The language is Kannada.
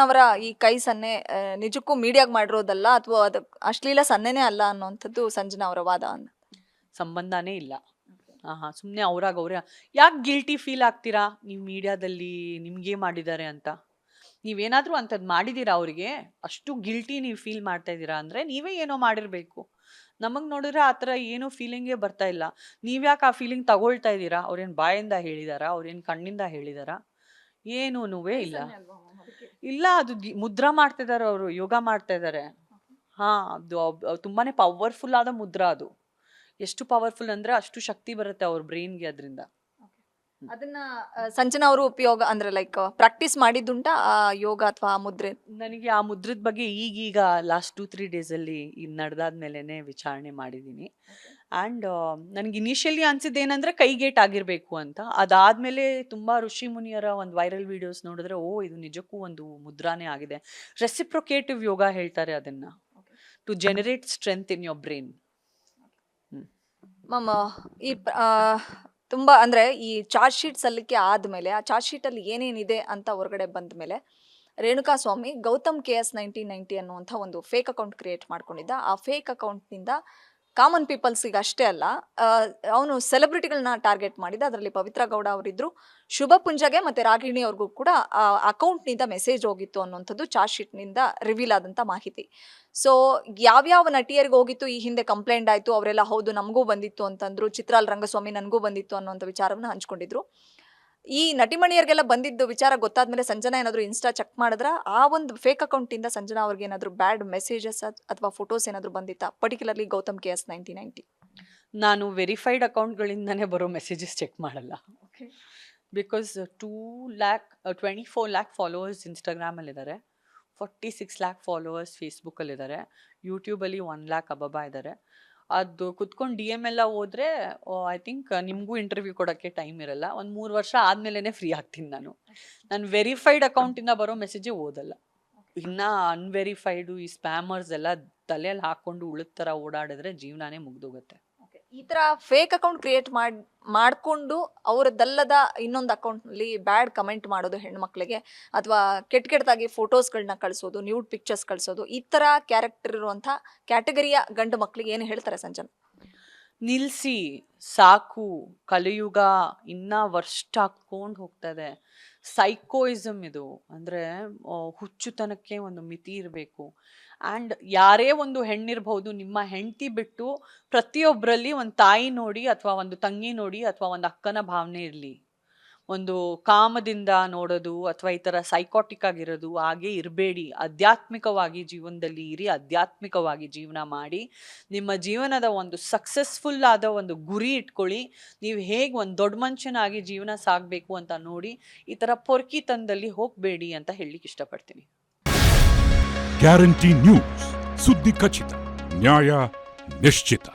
ಅವರ ಈ ಕೈ ಸನ್ನೆ ನಿಜಕ್ಕೂ ಮೀಡಿಯಾಗ್ ಮಾಡಿರೋದಲ್ಲ ಅಥವಾ ಅದು ಅಶ್ಲೀಲ ಸನ್ನೆನೇ ಅಲ್ಲ ಅನ್ನುವಂಥದ್ದು ಸಂಜನಾ ಅವರ ವಾದ. ಸಂಬಂಧನೇ ಇಲ್ಲ. ಸುಮ್ಮನೆ ಅವ್ರಾಗ ಅವ್ರೆ ಯಾಕೆ ಗಿಲ್ಟಿ ಫೀಲ್ ಆಗ್ತೀರಾ ನೀವು ಮೀಡಿಯಾದಲ್ಲಿ ನಿಮ್ಗೆ ಮಾಡಿದ್ದಾರೆ ಅಂತ? ನೀವೇನಾದ್ರೂ ಅಂಥದ್ದು ಮಾಡಿದೀರಾ ಅವ್ರಿಗೆ? ಅಷ್ಟು ಗಿಲ್ಟಿ ನೀವು ಫೀಲ್ ಮಾಡ್ತಾ ಇದ್ದೀರಾ ಅಂದ್ರೆ ನೀವೇ ಏನೋ ಮಾಡಿರ್ಬೇಕು. ನಮಗ್ ನೋಡಿದ್ರೆ ಆ ಥರ ಏನೂ ಫೀಲಿಂಗೇ ಬರ್ತಾ ಇಲ್ಲ. ನೀವ್ಯಾಕೆ ಆ ಫೀಲಿಂಗ್ ತಗೊಳ್ತಾ ಇದ್ದೀರಾ? ಅವ್ರೇನ್ ಬಾಯಿಂದ ಹೇಳಿದಾರಾ? ಅವ್ರೇನ್ ಕಣ್ಣಿಂದ ಹೇಳಿದಾರಾ? ಏನೂನುವೇ ಇಲ್ಲ. ಇಲ್ಲ, ಅದು ಮುದ್ರಾ ಮಾಡ್ತಾ ಇದಾರೆ, ಅವರು ಯೋಗ ಮಾಡ್ತಾ ಇದ್ದಾರೆ. ಅದು ತುಂಬಾನೇ ಪವರ್ಫುಲ್ ಆದ ಮುದ್ರಾ ಅದು. ಎಷ್ಟು ಪವರ್ಫುಲ್ ಅಂದ್ರೆ ಅಷ್ಟು ಶಕ್ತಿ ಬರುತ್ತೆ ಅವ್ರ ಬ್ರೈನ್ಗೆ ಅದರಿಂದ. ಅದನ್ನ ಸಂಜನಾ ಅವರು ಉಪಯೋಗ ಅಂದ್ರೆ ಲೈಕ್ ಪ್ರಾಕ್ಟೀಸ್ ಮಾಡಿದ್ದುಂಟಾ ಆ ಯೋಗ ಅಥವಾ ಆ ಮುದ್ರೆ? ನನಗೆ ಆ ಮುದ್ರದ ಬಗ್ಗೆ ಈಗೀಗ ಲಾಸ್ಟ್ 2-3 ಡೇಸ್ ಅಲ್ಲಿ ನಡೆದಾದ್ಮೇಲೆನೆ ವಿಚಾರಣೆ ಮಾಡಿದ್ದೀನಿ. ಆ್ಯಂಡ್ ನನಗೆ ಇನಿಷಿಯಲಿ ಅನ್ಸಿದ್ದೇನೆಂದ್ರೆ ಕೈಗೇಟ್ ಆಗಿರ್ಬೇಕು ಅಂತ. ಅದಾದ್ಮೇಲೆ ತುಂಬಾ ಋಷಿ ಮುನಿಯರ ಒಂದು ವೈರಲ್ ವಿಡಿಯೋಸ್ ನೋಡಿದ್ರೆ ಇದು ನಿಜಕ್ಕೂ ಒಂದು ಮುದ್ರಾನೇ ಆಗಿದೆ. ರೆಸಿಪ್ರೊಕೇಟಿವ್ ಯೋಗ ಹೇಳ್ತಾರೆ ಅದನ್ನ, to generate strength in your brain. Ma'am, ಈ ತುಂಬಾ ಅಂದ್ರೆ ಈ ಚಾರ್ಜ್ ಶೀಟ್ ಸಲ್ಲಿಕೆ ಆದ್ಮೇಲೆ ಆ ಚಾರ್ಜ್ ಶೀಟ್ ಅಲ್ಲಿ ಏನೇನಿದೆ ಅಂತ ಹೊರಗಡೆ ಬಂದ ಮೇಲೆ ರೇಣುಕಾಸ್ವಾಮಿ ಗೌತಮ್ KS 1990 ಅನ್ನುವಂಥ ಒಂದು ಫೇಕ್ ಅಕೌಂಟ್ ಕ್ರಿಯೇಟ್ ಮಾಡ್ಕೊಂಡಿದ್ದ. ಆ ಫೇಕ್ ಅಕೌಂಟ್ನಿಂದ ಕಾಮನ್ ಪೀಪಲ್ಸಿಗೆ ಅಷ್ಟೇ ಅಲ್ಲ, ಅವನು ಸೆಲೆಬ್ರಿಟಿಗಳನ್ನ ಟಾರ್ಗೆಟ್ ಮಾಡಿದ. ಅದರಲ್ಲಿ ಪವಿತ್ರ ಗೌಡ ಅವರಿದ್ರು, ಶುಭ ಪುಂಜಗೆ ಮತ್ತೆ ರಾಗಿಣಿ ಅವ್ರಿಗೂ ಕೂಡ ಆ ಅಕೌಂಟ್ನಿಂದ ಮೆಸೇಜ್ ಹೋಗಿತ್ತು ಅನ್ನುವಂಥದ್ದು ಚಾರ್ಜ್ ಶೀಟ್ನಿಂದ ರಿವೀಲ್ ಆದಂಥ ಮಾಹಿತಿ. ಸೊ ಯಾವ್ಯಾವ ನಟಿಯರಿಗೆ ಹೋಗಿತ್ತು ಈ ಹಿಂದೆ ಕಂಪ್ಲೇಂಟ್ ಆಯಿತು, ಅವರೆಲ್ಲ ಹೌದು ನಮಗೂ ಬಂದಿತ್ತು ಅಂತಂದ್ರು. ಚಿತ್ರಾಲ್ ರಂಗಸ್ವಾಮಿ ನನಗೂ ಬಂದಿತ್ತು ಅನ್ನುವಂಥ ವಿಚಾರವನ್ನು ಹಂಚ್ಕೊಂಡಿದ್ರು. ಈ ನಟಿಮಣಿಯರಿಗೆಲ್ಲ ಬಂದಿದ್ದು ವಿಚಾರ ಗೊತ್ತಾದ್ಮೇಲೆ ಸಂಜನಾ ಏನಾದ್ರು ಇನ್ಸ್ಟಾ ಚೆಕ್ ಮಾಡಿದ್ರ ಆ ಒಂದು ಫೇಕ್ ಅಕೌಂಟ್ ಇಂದ ಸಂಜನಾ ಅವ್ರಿಗೆ ಏನಾದ್ರು ಬ್ಯಾಡ್ ಮೆಸೇಜಸ್ ಅಥವಾ ಫೋಟೋಸ್ ಏನಾದ್ರು ಬಂದಿತ್ತಾ, ಪರ್ಟಿಕ್ಯುಲರ್ಲಿ ಗೌತಮ್ KS 1990? ನಾನು ವೆರಿಫೈಡ್ ಅಕೌಂಟ್ಗಳಿಂದಾನೇ ಬರೋ ಮೆಸೇಜಸ್ ಚೆಕ್ ಮಾಡಲ್ಲ. ಬಿಕಾಸ್ 24 lakh ಫಾಲೋವರ್ಸ್ ಇನ್ಸ್ಟಾಗ್ರಾಮಲ್ಲಿದ್ದಾರೆ, 46 lakh ಫಾಲೋವರ್ಸ್ ಫೇಸ್ಬುಕ್ಕಲ್ಲಿದ್ದಾರೆ, ಯೂಟ್ಯೂಬಲ್ಲಿ 1 lakh ಅಬಬ ಇದ್ದಾರೆ. ಅದು ಕುತ್ಕೊಂಡು DM ಎಲ್ಲ ಹೋದ್ರೆ ಐ ಥಿಂಕ್ ನಿಮಗೂ ಇಂಟರ್ವ್ಯೂ ಕೊಡೋಕ್ಕೆ ಟೈಮ್ ಇರಲ್ಲ. ಒಂದು 3 ವರ್ಷ ಆದ್ಮೇಲೆ ಫ್ರೀ ಆಗ್ತೀನಿ ನಾನು ವೆರಿಫೈಡ್ ಅಕೌಂಟಿಂದ ಬರೋ ಮೆಸೇಜೇ ಓದಲ್ಲ. ಇನ್ನ ಅನ್ವೆರಿಫೈಡು ಈ ಸ್ಪ್ಯಾಮರ್ಸ್ ಎಲ್ಲ ತಲೆಯಲ್ಲಿ ಹಾಕೊಂಡು ಉಳಿದ ಥರ ಓಡಾಡಿದ್ರೆ ಜೀವನಾನೇ ಮುಗ್ದೋಗುತ್ತೆ. ಈ ತರ ಫೇಕ್ ಅಕೌಂಟ್ ಕ್ರಿಯೇಟ್ ಮಾಡ್ಕೊಂಡು ಅವರದ್ದಲ್ಲದ ಇನ್ನೊಂದು ಅಕೌಂಟ್ನಲ್ಲಿ ಬ್ಯಾಡ್ ಕಮೆಂಟ್ ಮಾಡೋದು ಹೆಣ್ಮಕ್ಳಿಗೆ, ಅಥವಾ ಕೆಟ್ಟದಾಗಿ ಫೋಟೋಸ್ಗಳನ್ನ ಕಳಿಸೋದು, ನ್ಯೂಡ್ ಪಿಕ್ಚರ್ಸ್ ಕಳಿಸೋದು, ಈ ತರ ಕ್ಯಾರೆಕ್ಟರ್ ಇರುವಂಥ ಕ್ಯಾಟಗರಿಯ ಗಂಡು ಮಕ್ಳಿಗೆ ಏನು ಹೇಳ್ತಾರೆ ಸಂಜನಾ? ನಿಲ್ಸಿ ಸಾಕು, ಕಲಿಯುಗ ಇನ್ನ ವರ್ಸ್ಟ್ ಹಾಕೊಂಡು ಹೋಗ್ತದೆ. ಸೈಕೋಯಿಸಮ್ ಇದು. ಅಂದ್ರೆ ಹುಚ್ಚುತನಕ್ಕೆ ಒಂದು ಮಿತಿ ಇರಬೇಕು. ಆ್ಯಂಡ್ ಯಾರೇ ಒಂದು ಹೆಣ್ಣಿರ್ಬಹುದು, ನಿಮ್ಮ ಹೆಂಡತಿ ಬಿಟ್ಟು ಪ್ರತಿಯೊಬ್ಬರಲ್ಲಿ ಒಂದು ತಾಯಿ ನೋಡಿ ಅಥವಾ ಒಂದು ತಂಗಿ ನೋಡಿ ಅಥವಾ ಒಂದು ಅಕ್ಕನ ಭಾವನೆ ಇರಲಿ. ಒಂದು ಕಾಮದಿಂದ ನೋಡೋದು ಅಥವಾ ಈ ಥರ ಸೈಕೋಟಿಕ್ ಆಗಿರೋದು ಹಾಗೆ ಇರಬೇಡಿ. ಆಧ್ಯಾತ್ಮಿಕವಾಗಿ ಜೀವನದಲ್ಲಿ ಇರಿ, ಆಧ್ಯಾತ್ಮಿಕವಾಗಿ ಜೀವನ ಮಾಡಿ, ನಿಮ್ಮ ಜೀವನದ ಒಂದು ಸಕ್ಸಸ್ಫುಲ್ ಆದ ಒಂದು ಗುರಿ ಇಟ್ಕೊಳ್ಳಿ. ನೀವು ಹೇಗೆ ಒಂದು ದೊಡ್ಡ ಮನುಷ್ಯನಾಗಿ ಜೀವನ ಸಾಗಬೇಕು ಅಂತ ನೋಡಿ. ಈ ಥರ ಪೊರ್ಕಿತನದಲ್ಲಿ ಹೋಗಬೇಡಿ ಅಂತ ಹೇಳಲಿಕ್ಕೆ ಇಷ್ಟಪಡ್ತೀನಿ. ಗ್ಯಾರಂಟಿ ನ್ಯೂಸ್, ಸುದ್ದಿ ಖಚಿತ, ನ್ಯಾಯ ನಿಶ್ಚಿತ.